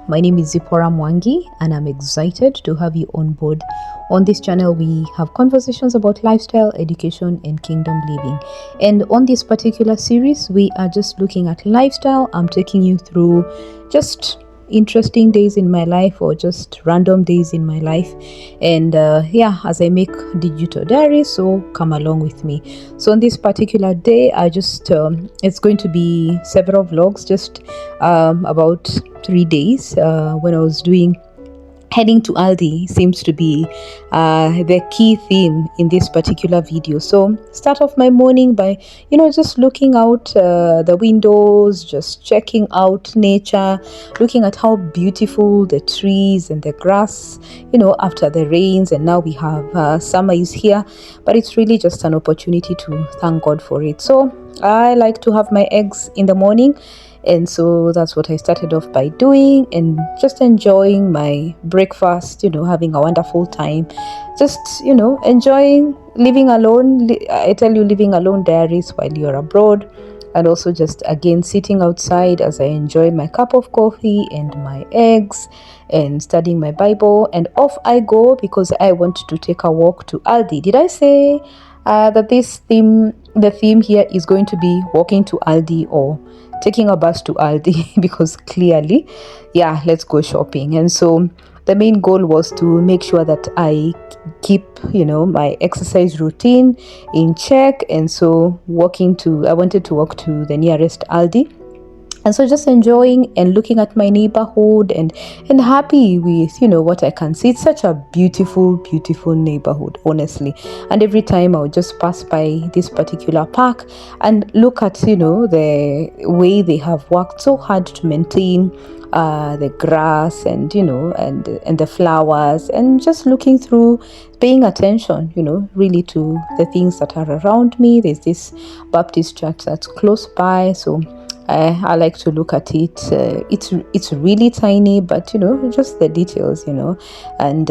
my name is Zipporah Mwangi and I'm excited to have you on board. On this channel, we have conversations about lifestyle, education, and kingdom living. And on this particular series, we are just looking at lifestyle. I'm taking you through just interesting days in my life or just random days in my life, and as I make digital diaries, so come along with me. So on this particular day, I just it's going to be several vlogs, just about 3 days when I was heading to Aldi seems to be the key theme in this particular video. So start off my morning by just looking out the windows, just checking out nature, looking at how beautiful the trees and the grass, after the rains. And now we have summer is here, but it's really just an opportunity to thank God for it. So I like to have my eggs in the morning, and so that's what I started off by doing, and just enjoying my breakfast, having a wonderful time, just, enjoying living alone. I tell you, living alone diaries while you're abroad. And also just again sitting outside as I enjoy my cup of coffee and my eggs and studying my Bible. And off I go because I want to take a walk to Aldi. Did I say that the theme here is going to be walking to Aldi or taking a bus to Aldi? Because clearly, let's go shopping. And so the main goal was to make sure that I keep my exercise routine in check. And so I wanted to walk to the nearest Aldi, and so just enjoying and looking at my neighborhood and happy with what I can see. It's such a beautiful neighborhood, honestly. And every time I would just pass by this particular park and look at the way they have worked so hard to maintain the grass and and the flowers, and just looking through, paying attention really to the things that are around me. There's this Baptist church that's close by, so I like to look at it. It's really tiny, but just the details, and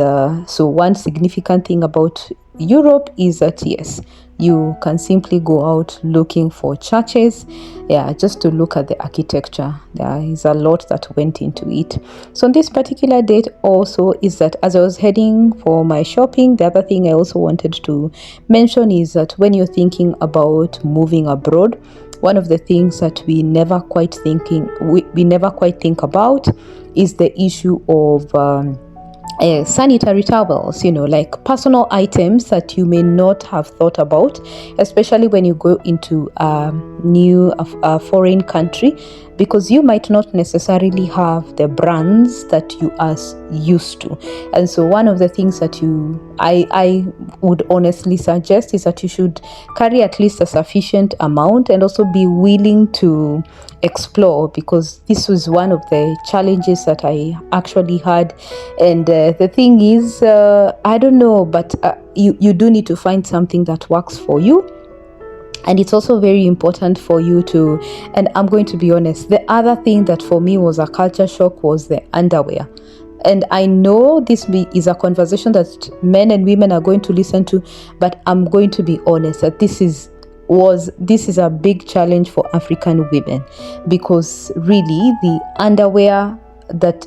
so one significant thing about Europe is that yes, you can simply go out looking for churches, just to look at the architecture. There is a lot that went into it. So on this particular date also is that as I was heading for my shopping, the other thing I also wanted to mention is that when you're thinking about moving abroad, one of the things that we never quite think about is the issue of sanitary towels, like personal items that you may not have thought about, especially when you go into a new foreign country, because you might not necessarily have the brands that you are used to. And so one of the things that I would honestly suggest is that you should carry at least a sufficient amount, and also be willing to explore, because this was one of the challenges that I actually had. And the thing is, I don't know, but you do need to find something that works for you. And it's also very important for you to, and I'm going to be honest, the other thing that for me was a culture shock was the underwear. And I know this is a conversation that men and women are going to listen to, but I'm going to be honest that this is a big challenge for African women, because really the underwear that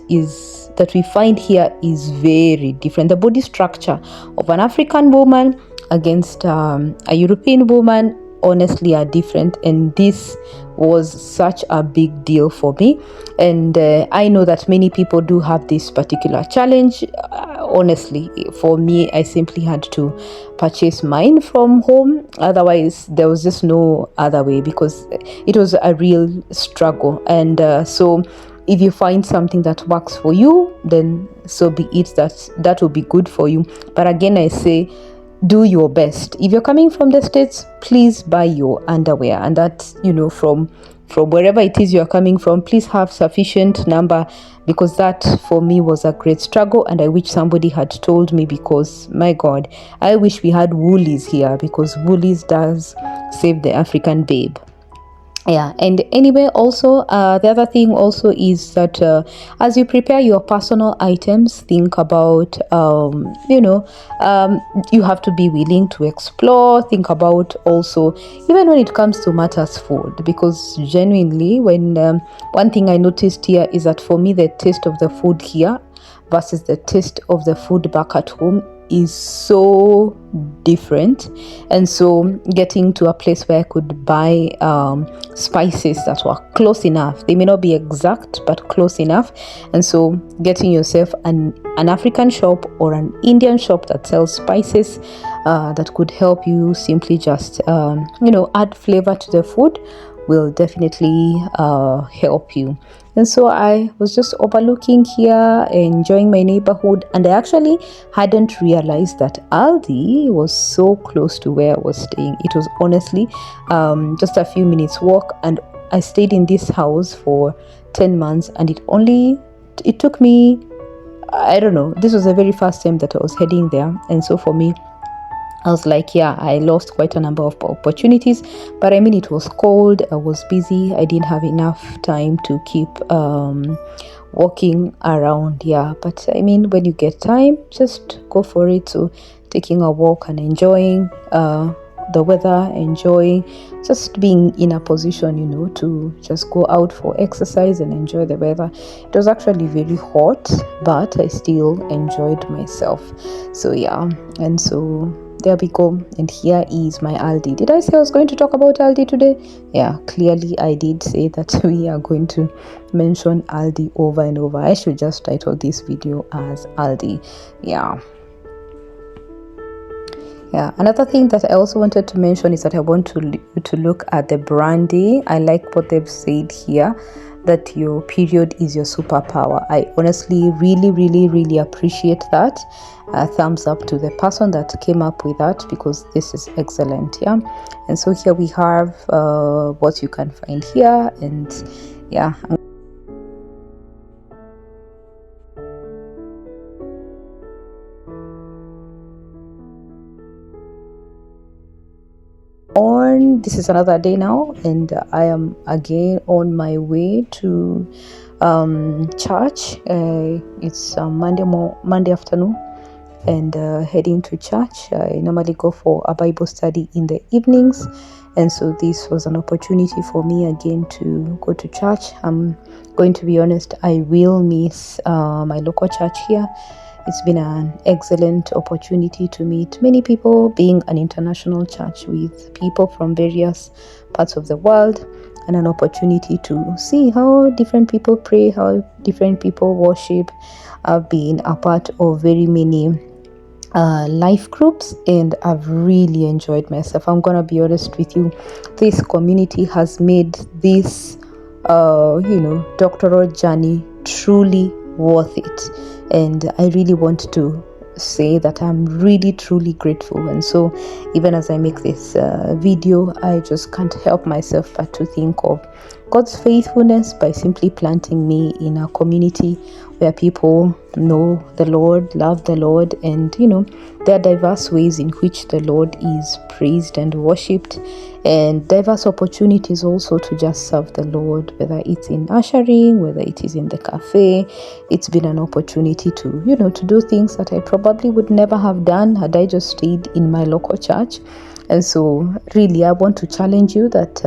we find here is very different. The body structure of an African woman against a European woman honestly are different, and this was such a big deal for me. And I know that many people do have this particular challenge. Honestly, for me, I simply had to purchase mine from home. Otherwise, there was just no other way, because it was a real struggle. And so if you find something that works for you, then so be it. That will be good for you. But again, I say, do your best. If you're coming from the States, please buy your underwear, and that from wherever it is you're coming from, please have sufficient number, because that for me was a great struggle. And I wish somebody had told me, because my God, I wish we had Woolies here, because Woolies does save the African babe. Yeah, and anyway, also the other thing also is that as you prepare your personal items, think about you have to be willing to explore. Think about also, even when it comes to matters food, because genuinely, when one thing I noticed here is that for me, the taste of the food here versus the taste of the food back at home is so different. And so getting to a place where I could buy spices that were close enough, they may not be exact but close enough, and so getting yourself an African shop or an Indian shop that sells spices that could help you simply just add flavor to the food will definitely help you. And so I was just overlooking here, enjoying my neighborhood, and I actually hadn't realized that Aldi was so close to where I was staying. It was honestly just a few minutes walk, and I stayed in this house for 10 months, and it took me, I don't know, this was the very first time that I was heading there. And so for me, I was like, yeah, I lost quite a number of opportunities, but I mean, it was cold, I was busy, I didn't have enough time to keep walking around. Yeah, but I mean, when you get time, just go for it. So taking a walk and enjoying the weather, enjoying just being in a position, to just go out for exercise and enjoy the weather. It was actually very hot, but I still enjoyed myself. So yeah, and so there we go. And here is my Aldi. Did I say I was going to talk about Aldi today? Yeah, clearly I did say that we are going to mention Aldi over and over. I should just title this video as Aldi. Yeah, another thing that I also wanted to mention is that I want to look at the branding. I like what they've said here, that your period is your superpower. I honestly really appreciate that. Thumbs up to the person that came up with that, because this is excellent. Yeah, and so here we have what you can find here, and yeah, this is another day now, and I am again on my way to church. It's Monday afternoon, and heading to church. I normally go for a Bible study in the evenings, and so this was an opportunity for me again to go to church. I'm going to be honest, I will miss my local church here. It's been an excellent opportunity to meet many people, being an international church with people from various parts of the world, and an opportunity to see how different people pray, how different people worship. I've been a part of very many life groups, and I've really enjoyed myself. I'm gonna be honest with you, this community has made this doctoral journey truly worth it, and I really want to say that I'm really truly grateful. And so even as I make this video, I just can't help myself but to think of God's faithfulness by simply planting me in a community where people know the Lord, love the Lord, and there are diverse ways in which the Lord is praised and worshipped, and diverse opportunities also to just serve the Lord, whether it's in ushering, whether it is in the cafe. It's been an opportunity to to do things that I probably would never have done had I just stayed in my local church. And so really I want to challenge you that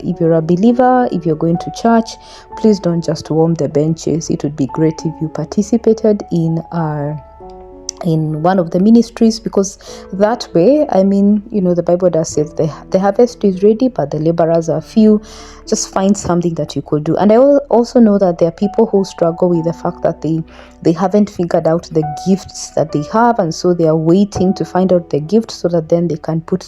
if you're a believer, if you're going to church, please don't just warm the benches. It would be great if you participated in one of the ministries, because that way, I mean, the Bible does say the harvest is ready, but the laborers are few. Just find something that you could do. And I also know that there are people who struggle with the fact that they haven't figured out the gifts that they have, and so they are waiting to find out the gift so that then they can put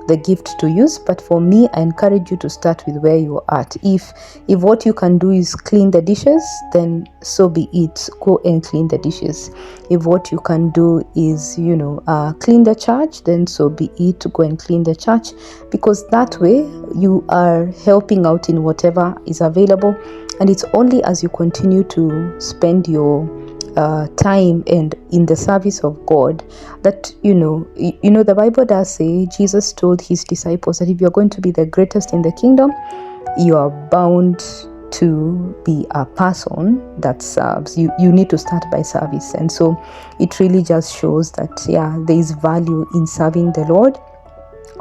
the gift to use. But for me, I encourage you to start with where you're at. If what you can do is clean the dishes, then so be it. Go and clean the dishes. If what you can do is clean the church, then so be it. Go and clean the church, because that way you are helping out in whatever is available. And it's only as you continue to spend your time and in the service of God that the Bible does say, Jesus told his disciples that if you're going to be the greatest in the kingdom, you are bound to be a person that serves. You need to start by service. And so it really just shows that, yeah, there is value in serving the Lord.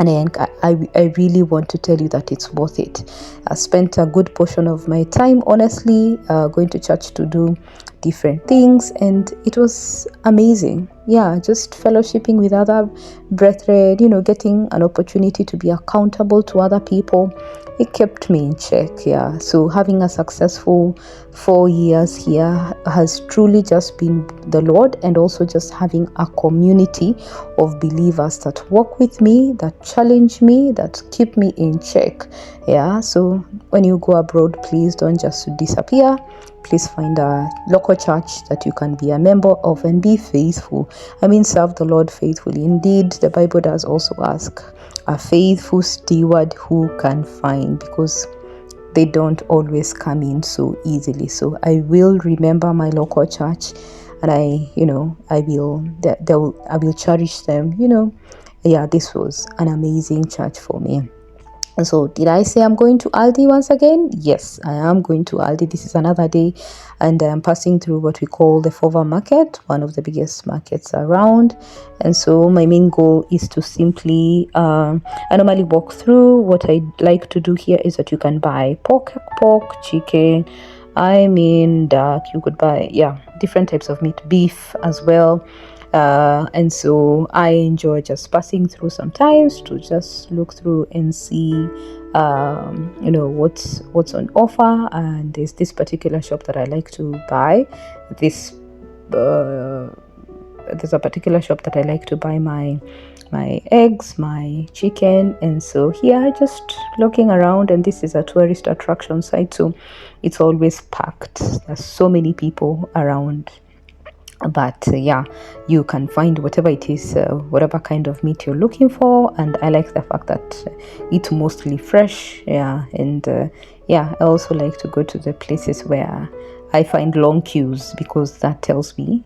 And I really want to tell you that it's worth it. I spent a good portion of my time, honestly, going to church to do different things, and it was amazing. Yeah, just fellowshipping with other brethren, getting an opportunity to be accountable to other people. It kept me in check. Yeah, so having a successful 4 years here has truly just been the Lord, and also just having a community of believers that work with me, that challenge me, that keep me in check. Yeah, so when you go abroad, please don't just disappear. Please find a local church that you can be a member of and be faithful. Serve the Lord faithfully. Indeed, the Bible does also ask, a faithful steward who can find, because they don't always come in so easily. So I will remember my local church, and I will cherish them. Yeah, this was an amazing church for me. And so, did I say I'm going to Aldi once again? Yes, I am going to Aldi. This is another day, and I'm passing through what we call the Fova Market, one of the biggest markets around. And so, my main goal is to simply, I normally walk through. What I like to do here is that you can buy pork, chicken. Duck. You could buy, different types of meat, beef as well. And so I enjoy just passing through sometimes to just look through and see what's on offer. And there's this particular shop that I like to buy this there's a particular shop that I like to buy my eggs, my chicken. And so here, just looking around, and this is a tourist attraction site, so it's always packed. There's so many people around, but yeah, you can find whatever it is, whatever kind of meat you're looking for. And I like the fact that it's mostly fresh. And I also like to go to the places where I find long queues, because that tells me,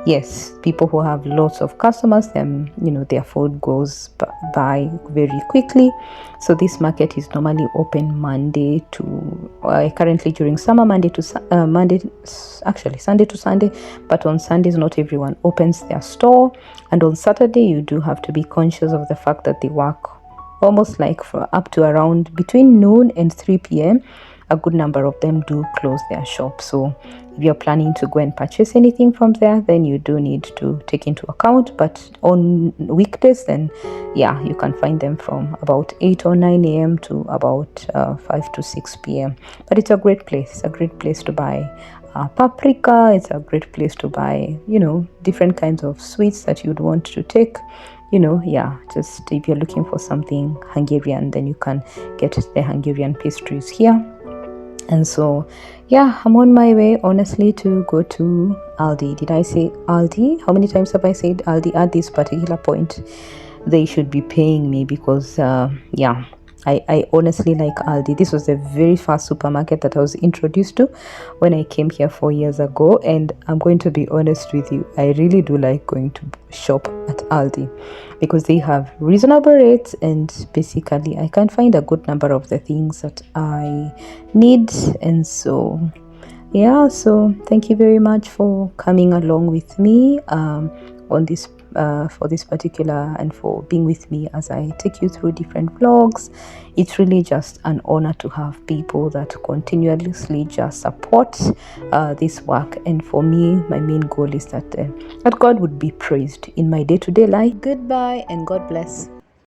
yes, people who have lots of customers, then their food goes by very quickly. So this market is normally open Monday to currently during summer, Sunday to Sunday. But on Sundays, not everyone opens their store, and on Saturday you do have to be conscious of the fact that they work almost like for up to around between noon and 3 p.m. A good number of them do close their shop. So if you're planning to go and purchase anything from there, then you do need to take into account. But on weekdays, then you can find them from about 8 or 9 a.m. to about 5 to 6 p.m. But it's a great place. A great place to buy paprika. It's a great place to buy, different kinds of sweets that you'd want to take. Just if you're looking for something Hungarian, then you can get the Hungarian pastries here. And so, I'm on my way, honestly, to go to Aldi. Did I say Aldi? How many times have I said Aldi? At this particular point, they should be paying me, because, I honestly like Aldi. This was the very first supermarket that I was introduced to when I came here 4 years ago. And I'm going to be honest with you, I really do like going to shop at Aldi, because they have reasonable rates, and basically I can find a good number of the things that I need. And so so thank you very much for coming along with me on this for this particular, and for being with me as I take you through different vlogs. It's really just an honor to have people that continuously just support this work. And for me, my main goal is that God would be praised in my day-to-day life. Goodbye, and God bless.